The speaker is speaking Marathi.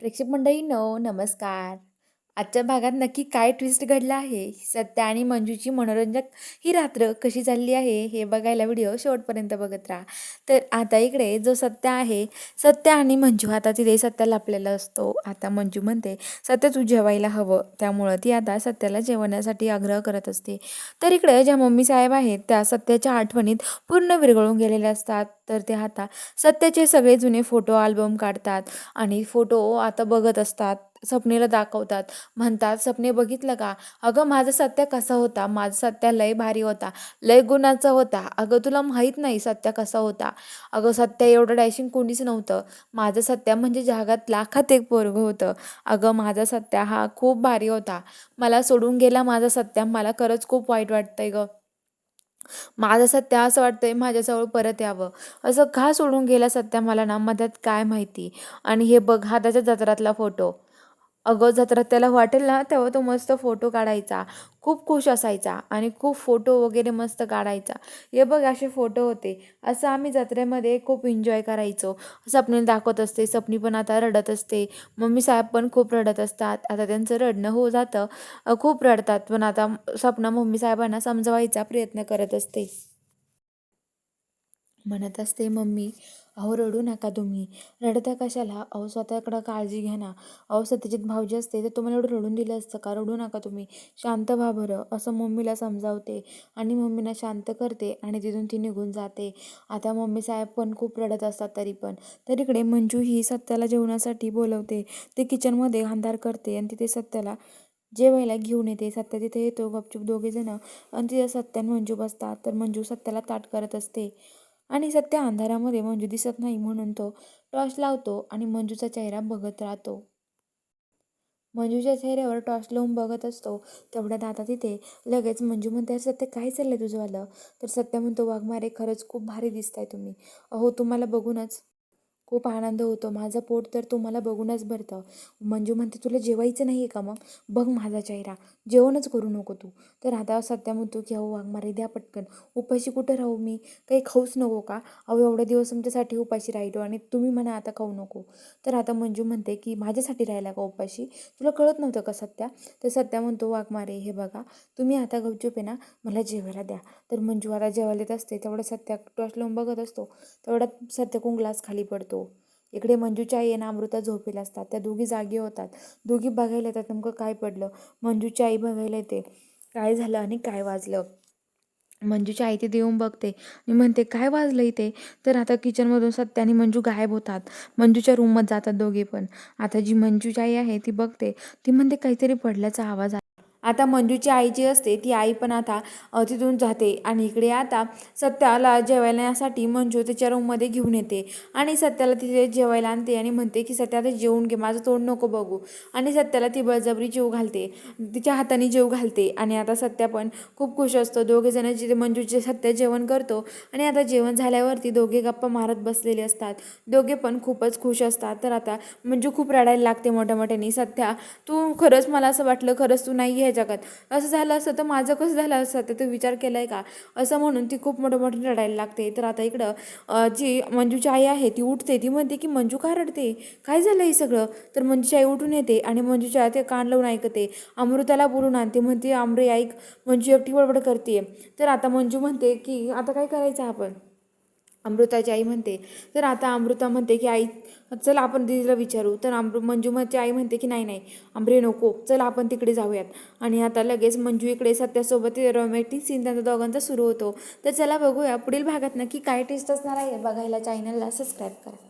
प्रेक्षक मंडळींनो नमस्कार. आजच्या भागात नक्की काय ट्विस्ट घडला आहे, सत्या आणि मंजूची मनोरंजक ही रात्र कशी चालली आहे हे बघायला व्हिडिओ शेवटपर्यंत बघत राहा. तर आता इकडे जो सत्या आहे, सत्या आणि मंजू आता तिथे सत्या लपलेला असतो. आता मंजू म्हणते, सत्या तू जेवायला हवं. त्यामुळं ती आता सत्याला जेवण्यासाठी आग्रह करत असते. तर इकडे ज्या मम्मी साहेब आहेत त्या सत्याच्या आठवणीत पूर्ण विरघळून गेलेल्या असतात. तर ते आता सत्याचे सगळे जुने फोटो अल्बम काढतात आणि फोटो आता बघत असतात. स्वप्नीला दाखवतात. म्हणतात, "स्वप्ने बघितलं का? अगं माझा सत्या कसा होता? माझा सत्या लय भारी होता. लय गुणाचा होता. अगं तुला माहीत नाही सत्या कसा होता. अगं सत्या एवढं डॅशिंग कोणीच नव्हतं. माझं सत्या म्हणजे जगात लाखात एक पोरगं होतं. अगं माझा सत्या हा खूप भारी होता. मला सोडून गेला माझा सत्या. मला खरंच खूप वाईट वाटतंय गं. माझं सत्या असं वाटतंय माझ्याजवळ परत यावं. असं का सोडून गेला सत्या मला ना मध्यात काय माहिती." आणि हे बघ हा त्याच्या जत्रातला फोटो. अगं जत्रात त्याला वाटेल ना तेव्हा तो मस्त फोटो काढायचा. खूप खुश असायचा आणि खूप फोटो वगैरे मस्त काढायचा. हे बघ असे फोटो होते. असं आम्ही जत्रेमध्ये खूप एन्जॉय करायचो. स्वप्नील दाखवत असते. स्वप्नी पण आता रडत असते. मम्मी साहेब पण खूप रडत असतात. आता त्यांचं रडणं हो जातं. खूप रडतात. पण आता स्वप्ना मम्मी साहेबांना समजवायचा प्रयत्न करत असते. म्हणत असते, "मम्मी, अहो रडू नका तुम्ही. रडता कशाला? अहो स्वतःकडं काळजी घ्या ना. अहो सत्यजित भाऊजी असते तर तुम्हाला एवढं रडून दिलं असतं का? रडू नका तुम्ही. शांत व्हा बरं." असं मम्मीला समजावते आणि मम्मीला शांत करते आणि तिथून ती निघून जाते. आता मम्मी साहेब पण खूप रडत असतात तरी पण. तर इकडे मंजू ही सत्याला जेवणासाठी बोलवते. ते किचनमध्ये अंधार करते आणि तिथे सत्याला जेवायला घेऊन येते. सत्या तिथे येतो गपचूप दोघेजणं आणि तिथे सत्या आणि मंजू बसतात. तर मंजू सत्याला ताट करत असते. आणि सत्या अंधारामध्ये मंजू दिसत नाही म्हणून तो टॉर्च लावतो आणि मंजूचा चेहरा बघत राहतो. मंजूच्या चेहऱ्यावर टॉर्च लावून बघत असतो. तेवढ्यात आता तिथे लगेच मंजू म्हणते, "अरे सत्या काय चाललंय तुझंवालं?" तर सत्या म्हणतो, "वाघमारे खरंच खूप भारी दिसताय तुम्ही. अहो तुम्हाला बघूनच खूप आनंद होतो. माझं पोट तर तुम्हाला बघूनच भरतं." मंजू म्हणते, "तुला जेवायचं नाही आहे का मग? बघ माझा चेहरा. जेवणच करू नको तू." तर आता सत्या म्हणतो, की "अहो वाघमारे द्या पटकन. उपाशी कुठं राहू मी? काही खाऊच नको का? अहो एवढे दिवस तुमच्यासाठी उपाशी राहिलो आणि तुम्ही म्हणा आता खाऊ नको." तर आता मंजू म्हणते, की "माझ्यासाठी राहिला का उपाशी? तुला कळत नव्हतं का सत्या?" तर सत्या म्हणतो, "वाघमारे हे बघा, तुम्ही आता गपचूप आहे ना, मला जेवायला द्या." तर मंजू आता जेवायला देत असते. तेवढं सत्या टॉर्च लावून बघत असतो. तेवढ्यात सत्यकून ग्लास खाली पडतो. इकडे मंजूची आई आणि अमृता झोपेला असतात. त्या दोघी जागी होतात. दोघी बघायला येतात नेमकं काय पडलं. मंजूची आई बघायला येते. काय झालं आणि काय वाजलं? मंजूची आई तिथे येऊन बघते आणि म्हणते, "काय वाजलं इथे?" तर आता किचनमधून सत्या आणि मंजू गायब होतात. मंजूच्या रूममध्ये जातात दोघे पण. आता जी मंजूची आई आहे ती बघते. ती म्हणते, "काहीतरी पडल्याचा आवाज." आता मंजूची आई जी असते ती आई पण आता तिथून जाते आणि इकडे आता सत्याला जेवायला येण्यासाठी मंजू तिच्या रूममध्ये घेऊन येते आणि सत्याला तिथे जेवायला आणते आणि म्हणते की सत्या आता जेवून घे, माझं तोंड नको बघू. आणि सत्याला ती बळजबरी जेव घालते, तिच्या हाताने जेव घालते आणि आता सत्या पण खूप खुश असतो. दोघेजण जिथे मंजूचे सत्या जेवण करतो आणि आता जेवण झाल्यावरती दोघे गप्पा मारत बसलेले असतात. दोघे पण खूपच खुश असतात. तर आता मंजू खूप रडायला लागते मोठ्या मोठ्याने, "सत्या तू खरंच, मला असं वाटलं खरंच तू नाही आहे जगात. असं झालं असतं तर माझं कसं झालं असतं ते तू विचार केला आहे का?" असं म्हणून ती खूप मोठं मोठं रडायला लागते. तर आता इकडं जी मंजूची आई आहे ती उठते. ती म्हणते की "मंजू का रडते? काय झालं हे सगळं?" तर मंजूची आई उठून येते आणि मंजूच्या ते कान लावून ऐकते. अमृताला बोलून आणते. म्हणते, "अमरे ऐक, मंजू एकटी बडबड करते." तर आता मंजू म्हणते की "आता काय करायचं आपण?" अमृताची आई म्हणते. तर आता अमृता म्हणते की "आई चल आपण दीदीला विचारू." तर मंजूची आई म्हणते की "नाही नाही आंबरे नको, चल आपण तिकडे जाऊयात." आणि आता लगेच मंजू इकडे सत्यासोबत रोमॅन्टिक सीन त्यांचा दोघांचा सुरू होतो. तर चला बघूया पुढील भागात नक्की काय टेस्ट असणार आहे. बघायला चॅनलला सबस्क्राईब करा.